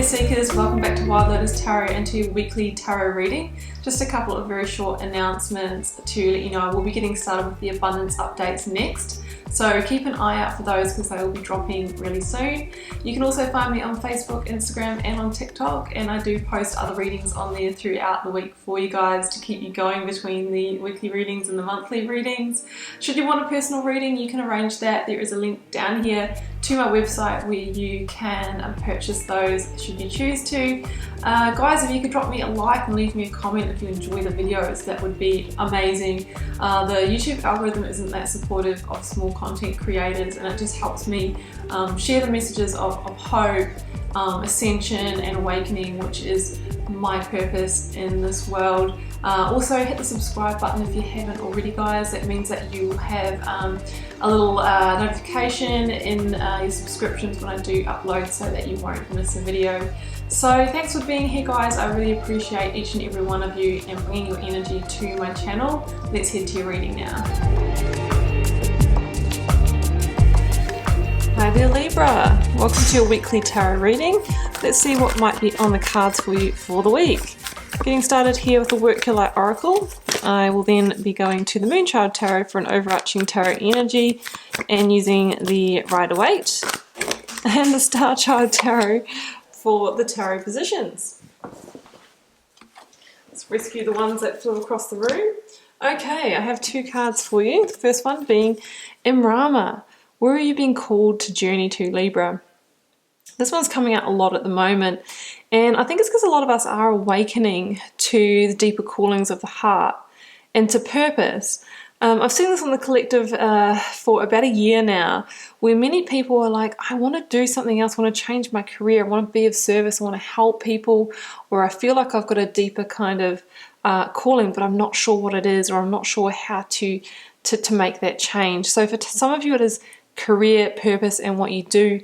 Seekers, welcome back to Wild Lotus Tarot and to your weekly tarot reading. Just a couple of very short announcements to let you know we'll be getting started with the abundance updates next. So keep an eye out for those because they will be dropping really soon. You can also find me on Facebook, Instagram and on TikTok, and I do post other readings on there throughout the week for you guys to keep you going between the weekly readings and the monthly readings. Should you want a personal reading, you can arrange that. There is a link down here to my website where you can purchase those should you choose to. Guys, if you could drop me a like and leave me a comment if you enjoy the videos, that would be amazing. The YouTube algorithm isn't that supportive of small content creators, and it just helps me share the messages of hope, ascension and awakening, which is my purpose in this world. Also hit the subscribe button if you haven't already, guys. That means that you have a little notification in your subscriptions when I do upload, so that you won't miss a video. So thanks for being here, guys. I really appreciate each and every one of you and bringing your energy to my channel. Let's head to your reading now. Hi there, Libra. Welcome to your weekly tarot reading. Let's see what might be on the cards for you for the week. Getting started here with the Work Your Light Oracle. I will then be going to the Moonchild Tarot for an overarching tarot energy and using the Rider-Waite and the Star Child Tarot for the tarot positions. Let's rescue the ones that flew across the room. Okay, I have two cards for you. The first one being Imrama. Where are you being called to journey to, Libra? This one's coming out a lot at the moment, and I think it's because a lot of us are awakening to the deeper callings of the heart and to purpose. I've seen this on the collective for about a year now, where many people are like, I want to do something else, I want to change my career, I want to be of service, I want to help people, or I feel like I've got a deeper kind of calling, but I'm not sure what it is, or I'm not sure how to make that change. So for some of you it is career, purpose, and what you do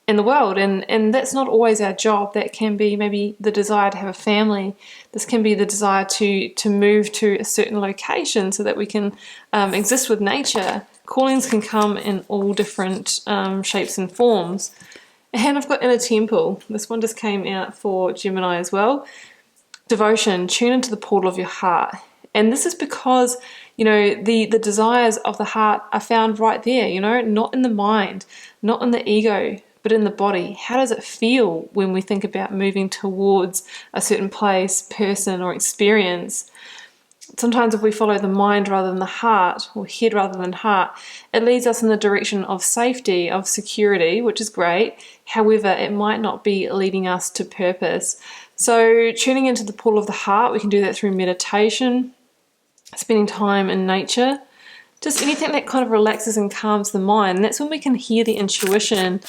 in the world, and that's not always our job. That can be maybe the desire to have a family. This can be the desire to move to a certain location so that we can exist with nature. Callings can come in all different shapes and forms. And I've got Inner Temple. This one just came out for Gemini as well. Devotion, tune into the portal of your heart. And this is because, you know, the desires of the heart are found right there, you know, not in the mind, not in the ego, but in the body. How does it feel when we think about moving towards a certain place, person, or experience? Sometimes if we follow the mind rather than the heart, or head rather than heart, it leads us in the direction of safety, of security, which is great. However, it might not be leading us to purpose. So tuning into the portal of the heart, we can do that through meditation, spending time in nature, just anything that kind of relaxes and calms the mind. And that's when we can hear the intuition,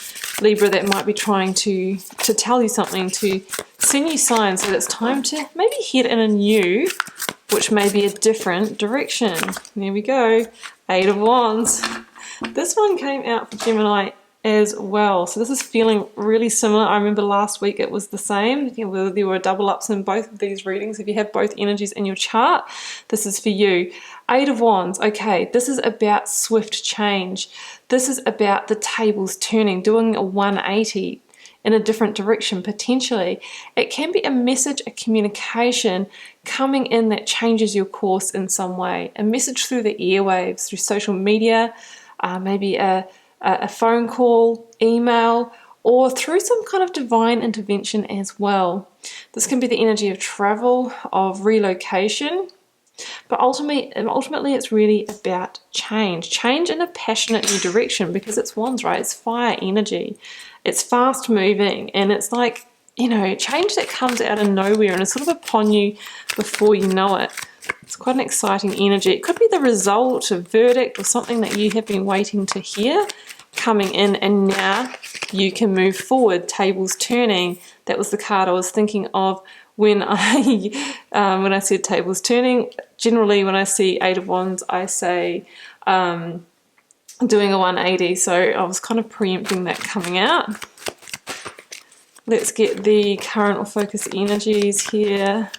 Libra, that might be trying to tell you something, to send you signs that it's time to maybe head in a new, which may be a different direction. There we go, Eight of Wands. This one came out for Gemini as well. So this is feeling really similar. I remember last week it was the same. There were double ups in both of these readings. If you have both energies in your chart, this is for you. Eight of Wands. Okay, this is about swift change. This is about the tables turning, doing a 180 in a different direction potentially. It can be a message, a communication coming in that changes your course in some way. A message through the airwaves, through social media, maybe a phone call, email, or through some kind of divine intervention as well. This can be the energy of travel, of relocation, but ultimately it's really about change in a passionate new direction, because it's Wands, right? It's fire energy. It's fast moving, and it's like, you know, change that comes out of nowhere and is sort of upon you before you know it. It's quite an exciting energy. It could be the result of verdict or something that you have been waiting to hear coming in, and now you can move forward. Tables turning. That was the card I was thinking of when I said tables turning. Generally, when I see Eight of Wands, I say doing a 180. So I was kind of preempting that coming out. Let's get the current or focus energies here.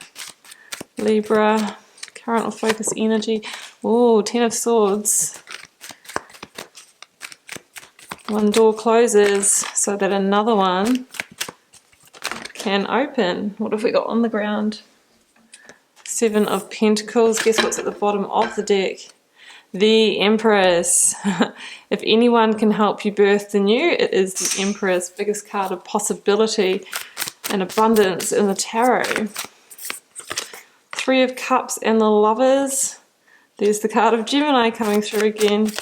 Libra, current or focus energy. Oh, Ten of Swords. One door closes so that another one can open. What have we got on the ground? Seven of Pentacles. Guess what's at the bottom of the deck? The Empress. If anyone can help you birth the new, it is the Empress. Biggest card of possibility and abundance in the tarot. Three of Cups and the Lovers. There's the card of Gemini coming through again.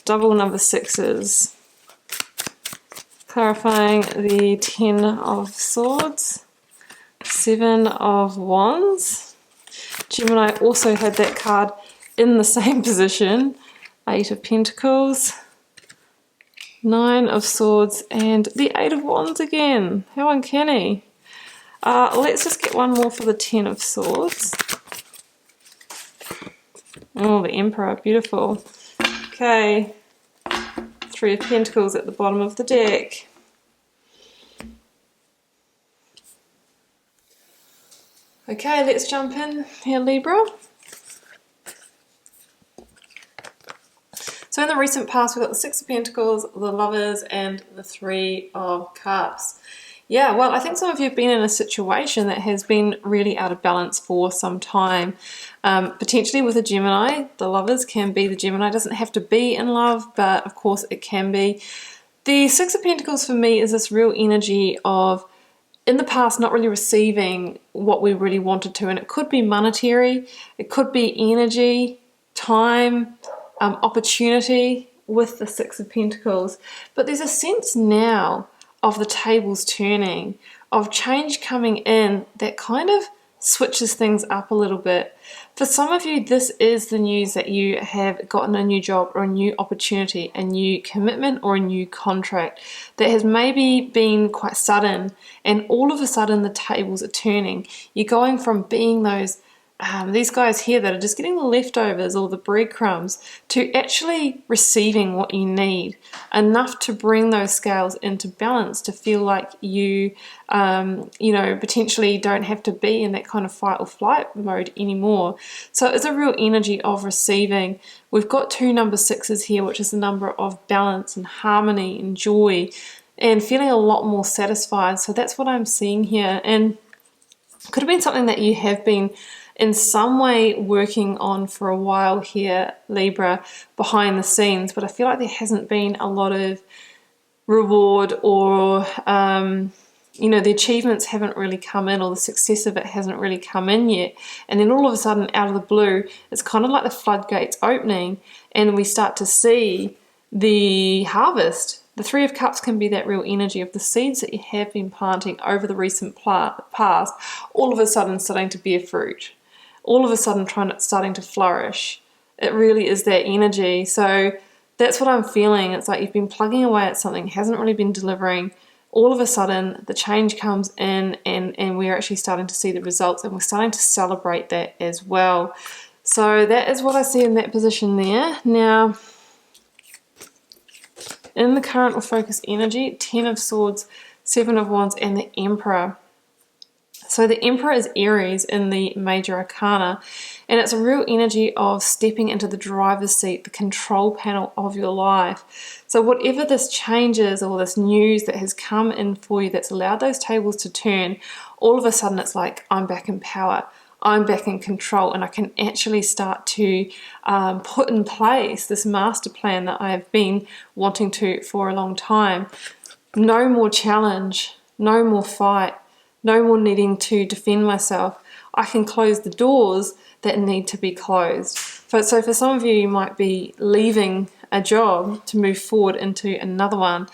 Double number sixes. Clarifying the Ten of Swords. Seven of Wands. Gemini also had that card in the same position. Eight of Pentacles. Nine of Swords and the Eight of Wands again. How uncanny. Let's just get one more for the Ten of Swords. Oh, the Emperor, beautiful. Okay, Three of Pentacles at the bottom of the deck. Okay, let's jump in here, Libra. So in the recent past, we've got the Six of Pentacles, the Lovers, and the Three of Cups. Yeah, well, I think some of you have been in a situation that has been really out of balance for some time. Potentially with a Gemini, the Lovers can be the Gemini. It doesn't have to be in love, but of course it can be. The Six of Pentacles for me is this real energy of, in the past, not really receiving what we really wanted to. And it could be monetary, it could be energy, time, opportunity with the Six of Pentacles. But there's a sense now of the tables turning, of change coming in that kind of switches things up a little bit. For some of you, this is the news that you have gotten a new job or a new opportunity, a new commitment or a new contract that has maybe been quite sudden, and all of a sudden the tables are turning. You're going from being these guys here that are just getting the leftovers or the breadcrumbs to actually receiving what you need, enough to bring those scales into balance, to feel like you, potentially don't have to be in that kind of fight or flight mode anymore. So it's a real energy of receiving. We've got two number sixes here, which is the number of balance and harmony and joy and feeling a lot more satisfied. So that's what I'm seeing here. And it could have been something that you have been in some way working on for a while here, Libra, behind the scenes, but I feel like there hasn't been a lot of reward, or the achievements haven't really come in, or the success of it hasn't really come in yet. And then all of a sudden, out of the blue, it's kind of like the floodgates opening and we start to see the harvest. The Three of Cups can be that real energy of the seeds that you have been planting over the recent past, all of a sudden starting to bear fruit, all of a sudden starting to flourish. It really is that energy. So that's what I'm feeling. It's like you've been plugging away at something, hasn't really been delivering. All of a sudden, the change comes in and we're actually starting to see the results, and we're starting to celebrate that as well. So that is what I see in that position there. Now, in the current or focus energy, Ten of Swords, Seven of Wands, and the Emperor. So the Emperor is Aries in the Major Arcana, and it's a real energy of stepping into the driver's seat, the control panel of your life. So whatever this change is, or this news that has come in for you that's allowed those tables to turn, all of a sudden it's like, I'm back in power. I'm back in control, and I can actually start to put in place this master plan that I have been wanting to for a long time. No more challenge, no more fight, no more needing to defend myself. I can close the doors that need to be closed. So for some of you, you might be leaving a job to move forward into another one.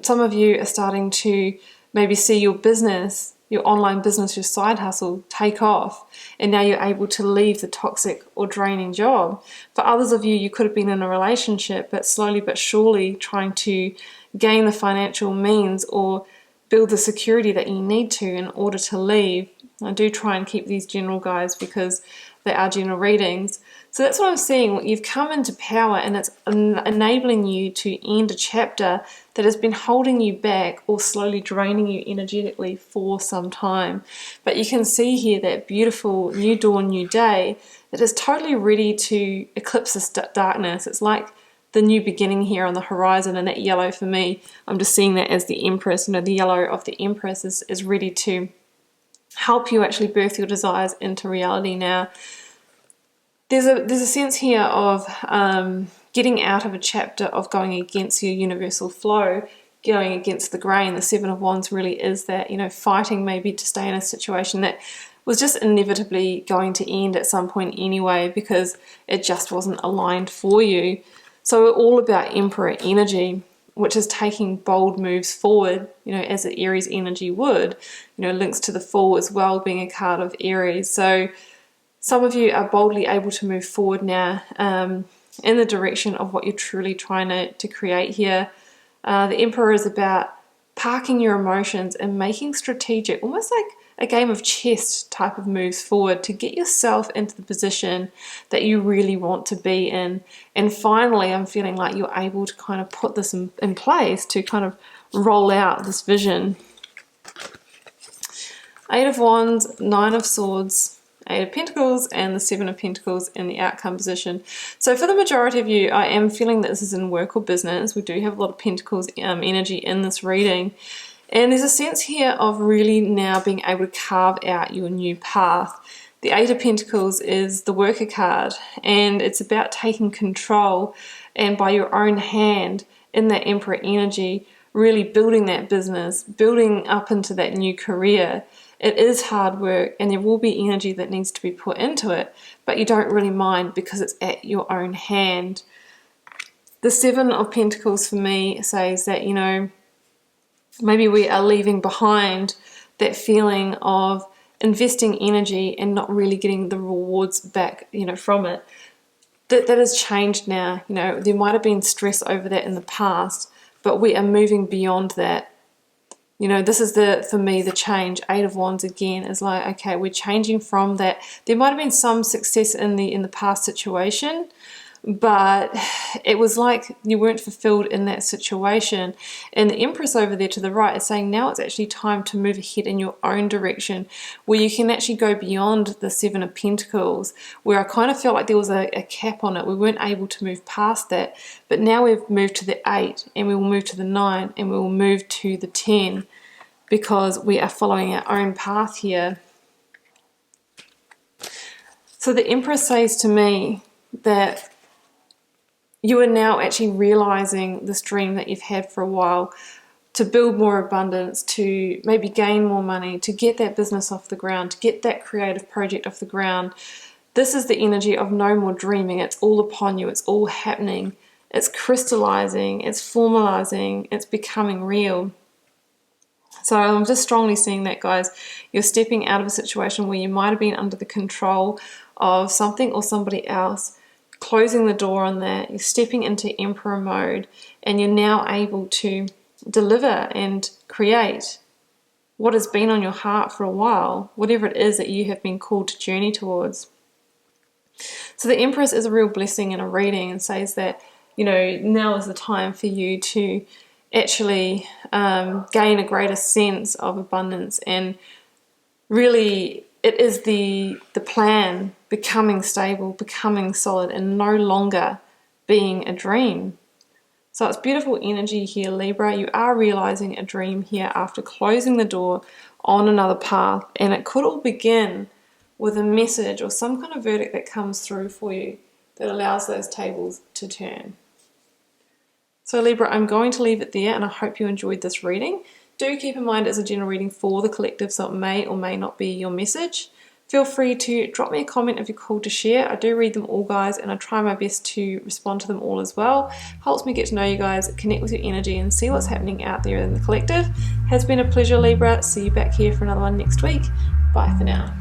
Some of you are starting to maybe see your business, your online business, your side hustle take off, and now you're able to leave the toxic or draining job. For others of you, you could have been in a relationship, but slowly but surely trying to gain the financial means or build the security that you need to in order to leave. I do try and keep these general guys because they are general readings. So that's what I'm seeing. You've come into power, and it's enabling you to end a chapter that has been holding you back or slowly draining you energetically for some time. But you can see here that beautiful new dawn, new day that is totally ready to eclipse this darkness. It's like the new beginning here on the horizon, and that yellow for me, I'm just seeing that as the Empress. The yellow of the Empress is ready to help you actually birth your desires into reality. Now, there's a sense here of getting out of a chapter of going against your universal flow, going against the grain. The Seven of Wands really is that, you know, fighting maybe to stay in a situation that was just inevitably going to end at some point anyway, because it just wasn't aligned for you. So we're all about Emperor energy, which is taking bold moves forward, you know, as the Aries energy would, you know, links to the Fool as well, being a card of Aries. So some of you are boldly able to move forward now in the direction of what you're truly trying to create here. The Emperor is about parking your emotions and making strategic, almost like a game of chess type of moves forward to get yourself into the position that you really want to be in. And finally, I'm feeling like you're able to kind of put this in place to kind of roll out this vision. Eight of Wands, Nine of Swords, Eight of Pentacles, and the Seven of Pentacles in the outcome position. So for the majority of you, I am feeling that this is in work or business. We do have a lot of Pentacles energy in this reading. And there's a sense here of really now being able to carve out your new path. The Eight of Pentacles is the worker card, and it's about taking control and by your own hand in that Emperor energy, really building that business, building up into that new career. It is hard work and there will be energy that needs to be put into it, but you don't really mind because it's at your own hand. The Seven of Pentacles for me says that, you know, maybe we are leaving behind that feeling of investing energy and not really getting the rewards back, you know, from it. That has changed now. You know, there might have been stress over that in the past, but we are moving beyond that. You know, this is for me, the change. Eight of Wands again is like, okay, we're changing from that. There might have been some success in the past situation, but it was like you weren't fulfilled in that situation. And the Empress over there to the right is saying now it's actually time to move ahead in your own direction, where you can actually go beyond the Seven of Pentacles, where I kind of felt like there was a cap on it. We weren't able to move past that, but now we've moved to the 8, and we will move to the 9, and we will move to the 10, because we are following our own path here. So the Empress says to me that you are now actually realizing this dream that you've had for a while, to build more abundance, to maybe gain more money, to get that business off the ground, to get that creative project off the ground. This is the energy of no more dreaming. It's all upon you. It's all happening. It's crystallizing. It's formalizing. It's becoming real. So I'm just strongly seeing that, guys. You're stepping out of a situation where you might have been under the control of something or somebody else, closing the door on that. You're stepping into Emperor mode, and you're now able to deliver and create what has been on your heart for a while, whatever it is that you have been called to journey towards. So the Empress is a real blessing in a reading, and says that, you know, now is the time for you to actually gain a greater sense of abundance, and really it is the plan becoming stable, becoming solid, and no longer being a dream. So it's beautiful energy here, Libra. You are realizing a dream here after closing the door on another path, and it could all begin with a message or some kind of verdict that comes through for you that allows those tables to turn. So Libra, I'm going to leave it there, and I hope you enjoyed this reading. Do keep in mind it's a general reading for the collective, so it may or may not be your message. Feel free to drop me a comment if you're called to share. I do read them all, guys, and I try my best to respond to them all as well. Helps me get to know you guys, connect with your energy, and see what's happening out there in the collective. Has been a pleasure, Libra. See you back here for another one next week. Bye for now.